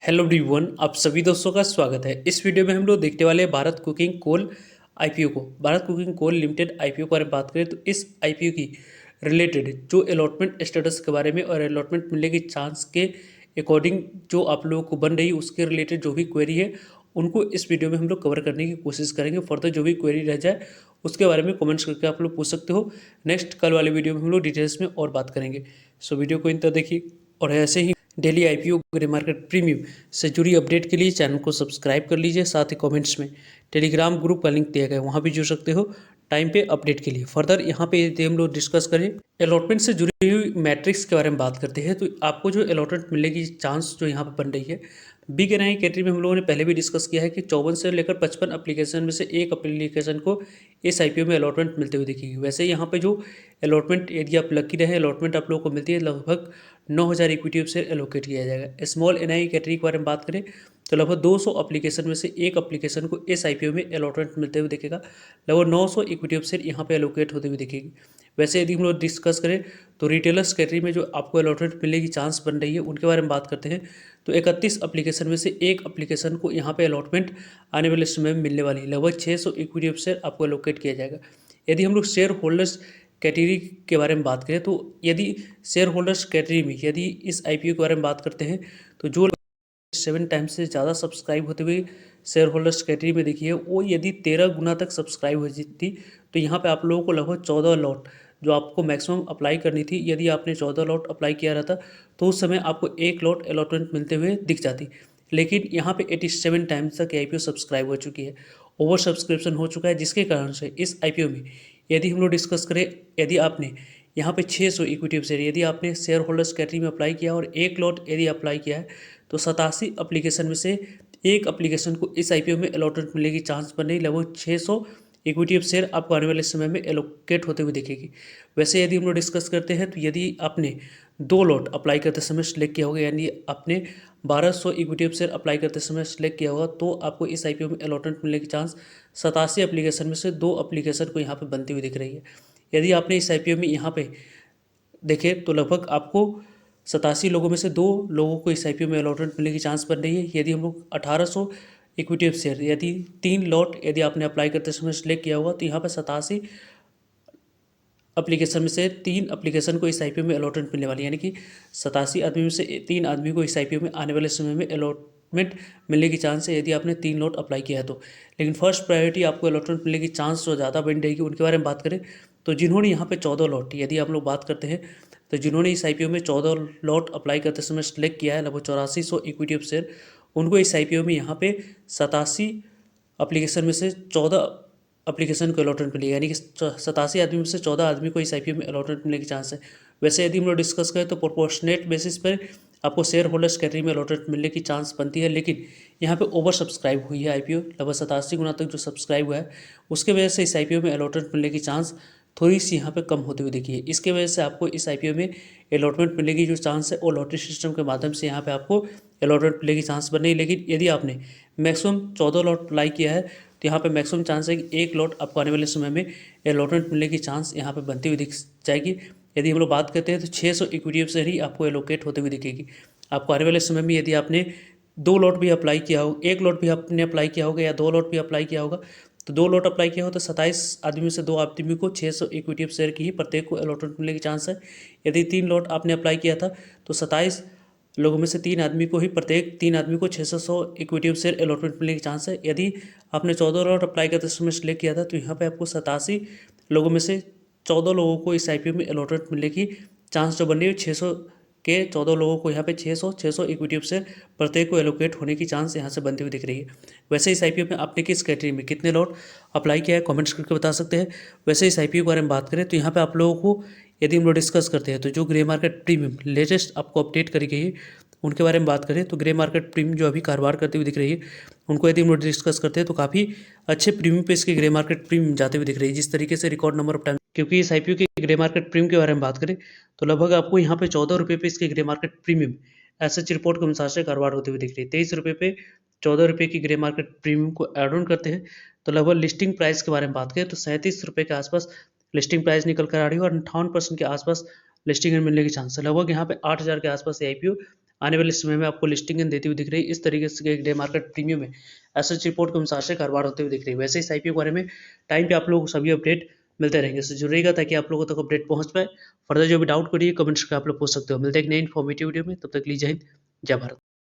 Hello everyone, आप सभी दोस्तों का स्वागत है। इस वीडियो में हम लोग देखने वाले हैं भारत कुकिंग कोल आईपीओ को। Bharat cooking coal limited IPO के बारे में बात करें तो इस आईपीओ की रिलेटेड जो अलॉटमेंट स्टेटस के बारे में और अलॉटमेंट मिलने की चांस के अकॉर्डिंग जो आप लोगों को बन रही है उसके रिलेटेड जो भी क्वेरी है उनको इस वीडियो में हम लोग कवर करने की कोशिश करेंगे। फर्दर जो भी क्वेरी रह जाए उसके बारे में कमेंट्स करके आप लोग पूछ सकते हो। नेक्स्ट कल वाले वीडियो में हम लोग डिटेल्स में और बात करेंगे। सो वीडियो को इन तरह देखिए और ऐसे ही daily IPO grey market premium से जुड़ी अपडेट के लिए चैनल को सब्सक्राइब कर लीजिए। साथ ही कमेंट्स में टेलीग्राम ग्रुप का लिंक दिया गया है, वहाँ भी जुड़ सकते हो टाइम पे अपडेट के लिए। फर्दर यहाँ पे यदि हम लोग डिस्कस करें अलॉटमेंट से जुड़ी हुई मैट्रिक्स के बारे में बात करते हैं तो आपको जो अलॉटमेंट मिलने की चांस जो यहाँ पे बन रही है बिग एनआई कैटेगरी में हम लोगों ने पहले भी डिस्कस किया है कि 54 से लेकर 55 एप्लीकेशन में से एक एप्लीकेशन को इस आईपीओ में अलॉटमेंट मिलते हुए दिखेगी। वैसे यहाँ पे जो अलॉटमेंट यदि आप लकी रहे अलॉटमेंट आप लोगों को मिलती है लगभग 9000 इक्विटी से एलोकेट किया जाएगा। स्मॉल एनआई कैटेगरी के बारे में बात करें तो लगभग 200 एप्लीकेशन में से एक एप्लीकेशन को इस आईपीओ में अलॉटमेंट मिलते हुए दिखेगा। लगभग 900 इक्विटी शेयर यहाँ पे एलोकेट होते हुए दिखेगी। वैसे यदि हम लोग डिस्कस करें तो रिटेलर्स कैटेगरी में जो आपको अलॉटमेंट मिलने की चांस बन रही है उनके बारे में बात करते हैं तो 31 एप्लीकेशन में से एक एप्लीकेशन को यहाँ पे अलॉटमेंट आने वाले समय में मिलने वाली है। लगभग 600 इक्विटी शेयर आपको एलोकेट किया जाएगा। यदि हम लोग शेयर होल्डर्स कैटेगरी के बारे में बात करें तो यदि शेयर होल्डर्स कैटेगरी में यदि इस आईपीओ के बारे में बात करते हैं तो जो 7 टाइम्स से ज़्यादा सब्सक्राइब होते हुए शेयर होल्डर्स कैटेगरी में देखिए वो यदि 13 गुना तक सब्सक्राइब हो जाती तो यहाँ पे आप लोगों को लगभग 14 लॉट जो आपको मैक्सिमम अप्लाई करनी थी, यदि आपने 14 लॉट अप्लाई किया रहता तो उस समय आपको एक लॉट अलॉटमेंट मिलते हुए दिख जाती। लेकिन यहाँ पे 87 टाइम्स तक आईपीओ सब्सक्राइब हो चुकी है, ओवर सब्सक्रिप्शन हो चुका है, जिसके कारण से इस आईपीओ में यदि हम लोग डिस्कस करें यदि आपने यहाँ पे 600 इक्विटी शेयर यदि आपने शेयर होल्डर्स कैटेगरी में अप्लाई किया और एक लॉट यदि अप्लाई किया है तो 87 एप्लीकेशन में से एक एप्लीकेशन को इस आईपीओ में अलॉटमेंट मिलने की चांस बन रही। लगभग 600 इक्विटी शेयर आपको आने वाले समय में एलोकेट होते हुए दिखेगी। वैसे यदि हम लोग डिस्कस करते हैं तो यदि आपने 2 लॉट अप्लाई करते समय सिलेक्ट किया होगा यानी आपने 1200 इक्विटी शेयर अप्लाई करते समय सिलेक्ट किया होगा तो आपको इस आईपीओ में अलॉटमेंट मिलने की चांस 87 एप्लीकेशन में से 2 एप्लीकेशन को यहाँ पे बनती हुई दिख रही है। यदि आपने इस आईपीओ में यहाँ पे देखें तो लगभग आपको 87 लोगों में से 2 लोगों को इस आईपीओ में अलॉटमेंट मिलने की चांस बन रही है। यदि हम लोग 1800 इक्विटी शेयर यदि 3 लॉट यदि आपने अप्लाई करते समय सिलेक्ट किया होगा तो यहाँ पर 87 एप्लीकेशन में से 3 एप्लीकेशन को इस आईपीओ में अलॉटमेंट मिलने वाली है, यानी कि 87 आदमी में से 3 आदमी को इस आईपीओ में आने वाले समय में अलॉटमेंट मिलने की चांस है यदि आपने 3 लॉट अप्लाई किया है तो। लेकिन फर्स्ट प्रायोरिटी आपको अलॉटमेंट मिलने की चांस जो ज़्यादा बन रहेगी उनके बारे में बात करें तो जिन्होंने यहाँ पे 14 लॉट यदि हम लोग बात करते हैं तो जिन्होंने इस आईपीओ में 14 लॉट अप्लाई करते समय सिलेक्ट किया है लगभग 8400 इक्विटी शेयर उनको इस आईपीओ में यहाँ पे 87 एप्लीकेशन में से 14 एप्लीकेशन को अलॉटमेंट मिलेगी, यानी कि 87 आदमी में से 14 आदमी को इस आईपीओ में अलॉटमेंट मिलने की चांस है। वैसे यदि हम लोग डिस्कस करें तो प्रोपोर्शनेट बेसिस पर आपको शेयर होल्डर्स कैटेगरी में अलॉटमेंट मिलने की चांस बनती है, लेकिन यहाँ पे ओवर सब्सक्राइब हुई है आईपीओ लगभग 87 गुना तक जो सब्सक्राइब हुआ है उसके वजह से इस आईपीओ में अलॉटमेंट मिलने की चांस थोड़ी सी यहाँ पे कम होती हुई दिखी है। इसके वजह से आपको इस आईपीओ में अलॉटमेंट मिलने की जो चांस है वो लॉटरी सिस्टम के माध्यम से यहाँ पे आपको अलॉटमेंट मिलने की चांस बन रही है। लेकिन यदि आपने मैक्सिमम 14 लॉट अप्लाई किया है तो यहाँ पे मैक्सिमम चांस है कि एक लॉट आपको आने वाले समय में अलॉटमेंट मिलने की चांस यहाँ पे बनती हुई दिख जाएगी। यदि हम लोग बात करते हैं तो 600 इक्विटी से ही आपको एलोकेट होते हुए दिखेगी। आपको आने वाले समय में यदि आपने 2 लॉट भी अप्लाई किया हो, एक लॉट भी आपने अप्लाई किया होगा या 2 लॉट भी अप्लाई किया होगा तो 2 लॉट अप्लाई किया हो तो 27 आदमी में से 2 आदमी को 600 इक्विटी शेयर की ही प्रत्येक को अलॉटमेंट मिलने की चांस है। यदि 3 लॉट आपने अप्लाई किया था तो 27 लोगों में से 3 आदमी को ही प्रत्येक 3 आदमी को 600 इक्विटी शेयर अलॉटमेंट मिलने की चांस है। यदि आपने 14 लॉट अप्लाई करते समय सिलेक्ट किया था तो यहाँ पे आपको 87 लोगों में से 14 लोगों को इस आईपीओ में अलॉटमेंट मिलने की चांस जो बन रही है 600 के 14 लोगों को यहाँ पे 600 इक्विटी शेयर प्रत्येक को एलोकेट होने की चांस यहाँ से बनती हुई दिख रही है। वैसे इस आईपीओ में आपने किस कैटेगरी में कितने लॉट अप्लाई किया है कमेंट्स करके बता सकते हैं। वैसे इस आईपीओ के बारे में बात करें तो यहाँ पे आप लोगों को यदि हम लोग डिस्कस करते हैं तो जो ग्रे मार्केट प्रीमियम लेटेस्ट आपको अपडेट करी गई है उनके बारे में बात करें तो ग्रे मार्केट प्रीमियम जो अभी कारोबार करती हुई दिख रही है उनको यदि हम लोग डिस्कस करते हैं तो काफ़ी अच्छे प्रीमियम पे इसके ग्रे मार्केट प्रीमियम जाते हुए दिख रही है। जिस तरीके से रिकॉर्ड नंबर ऑफ टाइम, क्योंकि इस आईपीओ के ग्रे मार्केट प्रीमियम के बारे में बात करें तो लगभग आपको यहाँ पे 14 रुपये पे इसके grey market premium SH report के अनुसार से कारोबार होते हुए दिख रही है। 23 रुपये पे 14 रुपये की ग्रे मार्केट प्रीमियम को एड ऑन करते हैं तो लगभग लिस्टिंग प्राइस के बारे में बात करें तो 37 रुपये के आसपास लिस्टिंग प्राइस निकल कर आ रही है और 58% के आसपास लिस्टिंग मिलने की चांस है। लगभग यहाँ पे 8000 के आसपास आईपीओ आने वाले समय में आपको लिस्टिंग देती हुई दिख रही है। इस तरीके से एक डे मार्केट प्रीमियम में एसएच रिपोर्ट के अनुसार से कारोबार होते हुए दिख रही है। वैसे इस आईपीओ के बारे में टाइम पे आप लोगों को सभी अपडेट मिलते रहेंगे, इससे जुड़ रहिएगा ताकि आप लोगों तक अपडेट पहुंच पाए। फर्दर जो भी डाउट करिए कमेंट्स करके आप लोग पूछ सकते हो। मिलते हैं एक नई इन्फॉर्मेटिव वीडियो में, तब तक के लिए जय हिंद, जय भारत।